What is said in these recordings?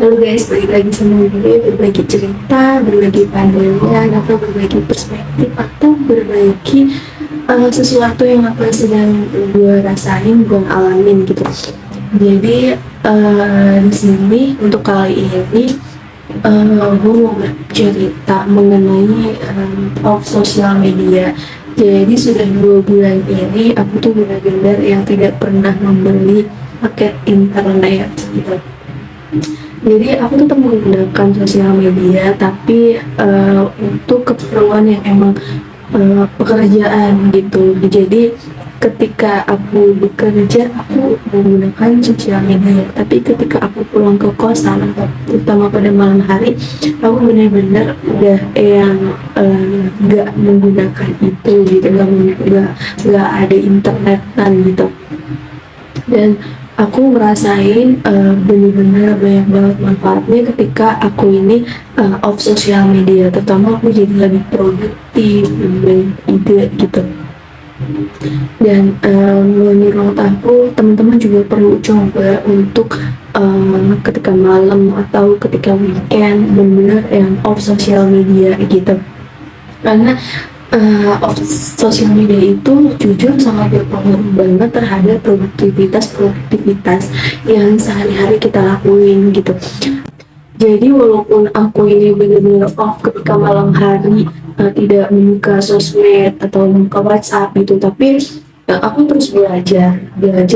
Halo guys, balik lagi sama gue, berbagi cerita, berbagi pandangan, atau berbagi perspektif, atau berbagi sesuatu yang apa sedang gue rasain, gue alamin gitu. Jadi di sini untuk kali ini gue mau bercerita mengenai of sosial media. Jadi sudah 2 bulan ini aku tuh benar-benar yang tidak pernah membeli paket internet gitu. Jadi aku tetap menggunakan sosial media, tapi untuk keperluan yang emang pekerjaan gitu. Jadi ketika aku bekerja, aku menggunakan sosial media. Tapi ketika aku pulang ke kosan, atau terutama pada malam hari, aku benar-benar udah yang nggak menggunakan itu gitu, nggak ada internetan gitu. Dan aku ngerasain bener-bener banyak banget manfaatnya ketika aku ini off sosial media, terutama aku jadi lebih produktif, lebih banyak ide gitu. Dan menurut aku teman-teman juga perlu coba untuk ketika malam atau ketika weekend bener-bener yang off sosial media gitu, karena sosial media itu jujur sangat berpengaruh banget terhadap produktivitas yang sehari-hari kita lakuin gitu. Jadi walaupun aku ini benar-benar off ketika malam hari, tidak membuka sosmed atau membuka WhatsApp gitu, tapi aku terus belajar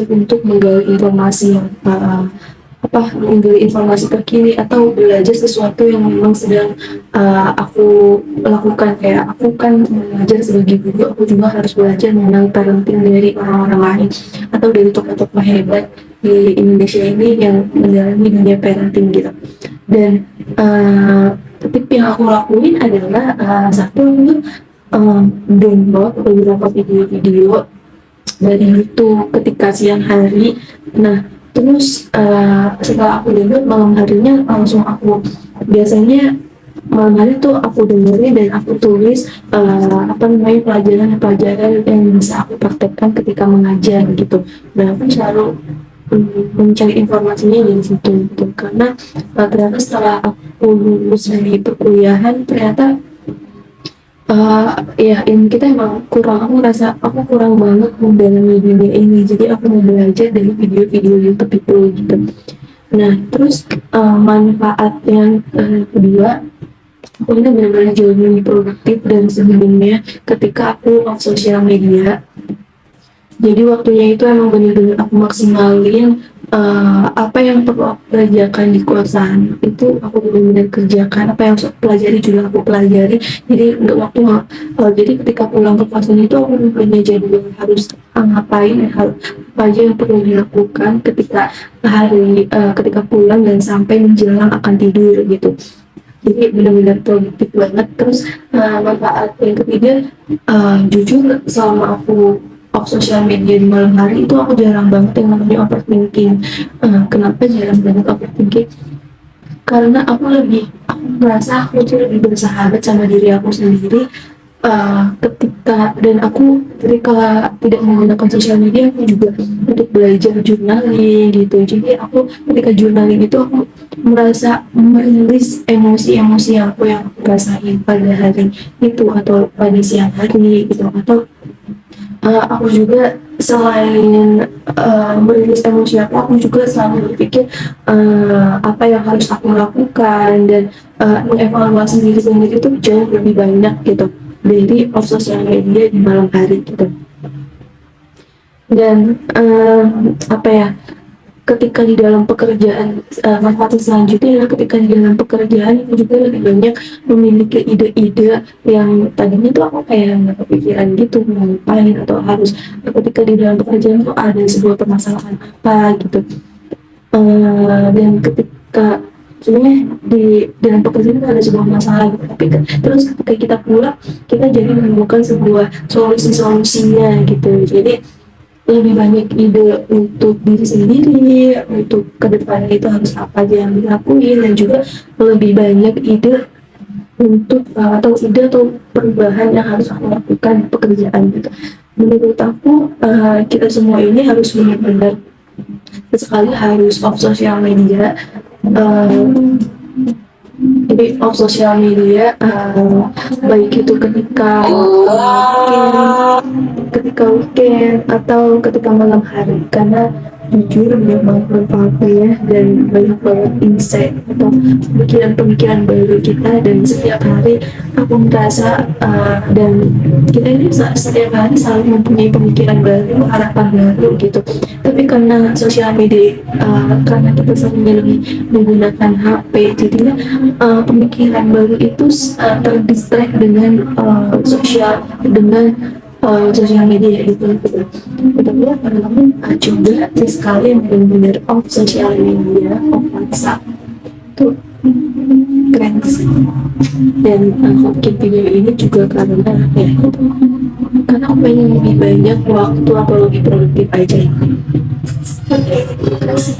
untuk menggali informasi yang menggali informasi terkini, atau belajar sesuatu yang memang sedang aku lakukan. Kayak aku kan belajar sebagai guru, aku juga harus belajar mengenai parenting dari orang-orang lain atau dari tokoh-tokoh hebat di Indonesia ini yang mendalami dunia parenting gitu. Dan tip yang aku lakuin adalah satu, download beberapa video-video dari YouTube ketika siang hari. Nah, terus setelah aku download, malam harinya langsung aku biasanya malam hari tuh aku dengerin dan aku tulis pelajaran-pelajaran yang bisa aku praktekkan ketika mengajar gitu. Dan aku selalu mencari informasinya dari situ gitu, karena ternyata setelah aku lulus dari perkuliahan, ternyata ya ilmu kita emang kurang. Aku merasa aku kurang banget mendalami dunia ini, jadi aku mau belajar dari video-video YouTube itu gitu. Nah, terus manfaat yang kedua, aku ini benar-benar jauh lebih produktif dan sebelumnya ketika aku off sosial media. Jadi waktunya itu emang bener-bener aku maksimalin apa yang perlu aku kerjakan di kosan itu aku bener-bener kerjakan, apa yang harus aku pelajari juga aku pelajari. Jadi untuk waktu jadi ketika pulang ke kosan itu aku punya jadwal harus ngapain, apa aja yang perlu dilakukan ketika ketika pulang dan sampai menjelang akan tidur gitu. Jadi benar-benar produktif banget. Terus manfaat yang ketiga, jujur selama aku off sosial media di malam hari itu aku jarang banget yang namanya overthinking. Kenapa jarang banget overthinking? Karena aku merasa aku tuh lebih bersahabat sama diri aku sendiri. Dan aku ketika tidak menggunakan sosial media, aku juga untuk belajar journaling gitu. Jadi aku ketika journaling itu aku merasa merilis emosi-emosi aku yang aku rasain pada hari itu atau pada siang hari gitu. Atau aku juga selain merilis emosi aku juga selalu berpikir apa yang harus aku lakukan, dan mengevaluasi diri sendiri itu jauh lebih banyak gitu dari off sosial media di malam hari gitu. Dan ketika di dalam pekerjaan, manfaat selanjutnya adalah ketika di dalam pekerjaan itu juga lebih banyak memiliki ide-ide yang tadinya tuh aku kayak nggak kepikiran gitu mau ngapain atau harus. Ketika di dalam pekerjaan tuh ada sebuah permasalahan apa gitu, dan ketika sebenarnya di dalam pekerjaan itu ada sebuah masalah gitu, tapi terus ketika kita pulang kita jadi menemukan sebuah solusinya gitu. Jadi lebih banyak ide untuk diri sendiri, untuk kedepannya itu harus apa aja yang dilakuin, dan juga lebih banyak ide untuk atau perubahan yang harus aku lakukan di pekerjaan gitu. Menurut aku kita semua ini harus benar-benar sekali harus off sosial media uh, jadi off sosial media, baik itu ketika weekend atau ketika malam hari, karena jujur banyak banget manfaatnya ya, dan banyak banget insight atau pemikiran-pemikiran baru kita. Dan setiap hari aku merasa dan kita ini setiap hari selalu mempunyai pemikiran baru, harapan baru gitu. Tapi karena sosial media, karena kita seringnya lebih menggunakan HP, jadinya pemikiran baru itu terdistract dengan sosial media gitu. Betul-betul teman-teman coba sekali benar-benar off sosial media, off WhatsApp tuh keren sih. Dan aku bikin video ini juga karena ya itu, karena aku pengen lebih banyak waktu atau lebih produktif aja. Oke, terima kasih.